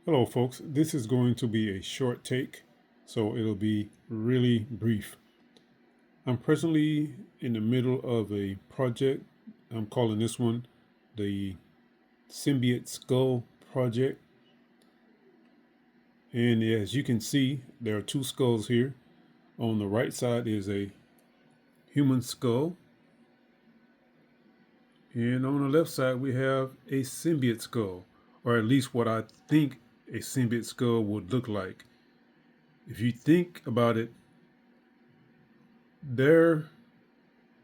Hello folks, this is going to be a short take, so it'll be really brief. I'm presently in the middle of a project. I'm calling this one the Symbiote Skull Project. And as you can see, there are two skulls here. On the right side is a human skull. And on the left side, we have a symbiote skull, or at least what I think a symbiote skull would look like. If you think about it, there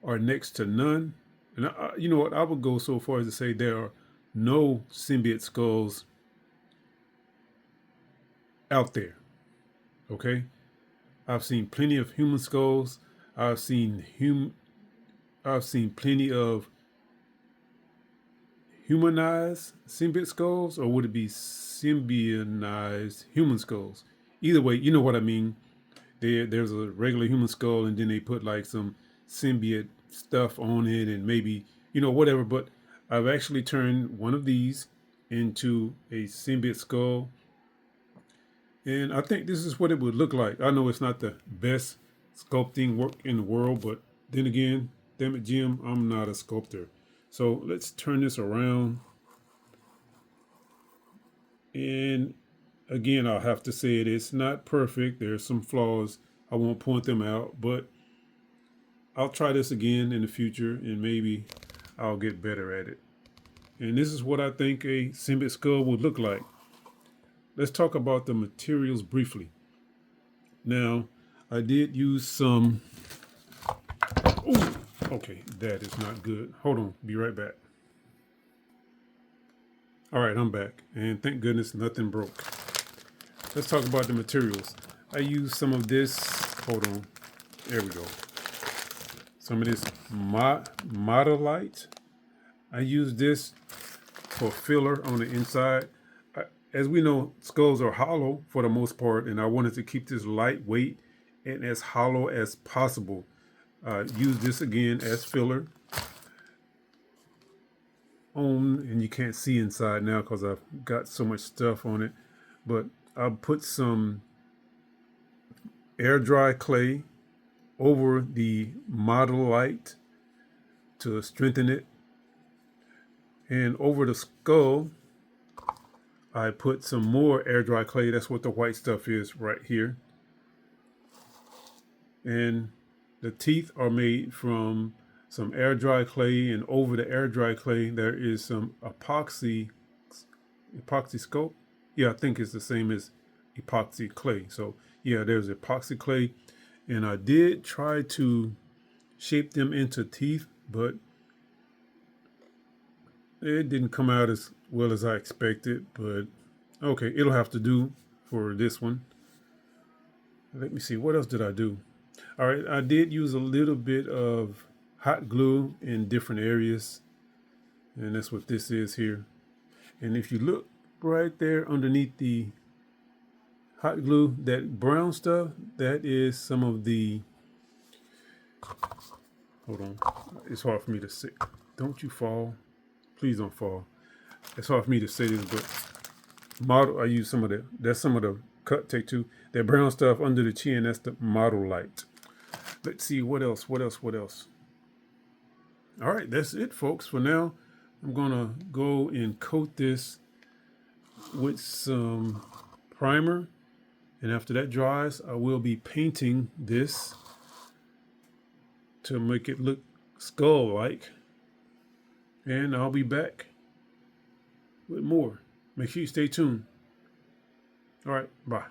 are next to none. And you know what? I would go so far as to say there are no symbiote skulls out there. Okay, I've seen plenty of human skulls. I've seen I've seen plenty of humanized symbiote skulls, or would it be symbionized human skulls? Either way, you know what I mean. There's a regular human skull, and then they put like some symbiote stuff on it, and maybe whatever. But I've actually turned one of these into a symbiote skull, and I think this is what it would look like. I know it's not the best sculpting work in the world, but then again, damn it, Jim, I'm not a sculptor. So let's turn this around. And again, I'll have to say it's not perfect. There's some flaws. I won't point them out, but I'll try this again in the future and maybe I'll get better at it. And this is what I think a symbiote skull would look like. Let's talk about the materials briefly. Now, I did use some. Ooh, okay, that is not good. Hold on, be right back. All right, I'm back, and thank goodness nothing broke. Let's talk about the materials. I used some of this. Hold on, there we go. Some of this Modelite. I used this for filler on the inside. As we know, skulls are hollow for the most part, and I wanted to keep this lightweight and as hollow as possible. Use this again as filler on, and you can't see inside now because I've got so much stuff on it, but I'll put some air dry clay over the Modelite to strengthen it, and over the skull I put some more air dry clay. That's what the white stuff is right here. And the teeth are made from some air dry clay, and over the air dry clay there is some epoxy sculpt. Yeah, I think it's the same as epoxy clay. So yeah, there's epoxy clay, and I did try to shape them into teeth, but it didn't come out as well as I expected. But okay, it'll have to do for this one. Let me see, what else did I do? All right, I did use a little bit of hot glue in different areas, and that's what this is here. And if you look right there underneath the hot glue, that brown stuff, that is some of the, hold on, it's hard for me to say. Don't you fall. Please don't fall. It's hard for me to say this, but I use some of the, that's some of the cut, take two. That brown stuff under the chin, that's the Modelite. Let's see, what else? All right, that's it, folks. For now, I'm gonna go and coat this with some primer, and after that dries, I will be painting this to make it look skull-like, and I'll be back with more. Make sure you stay tuned. All right, bye.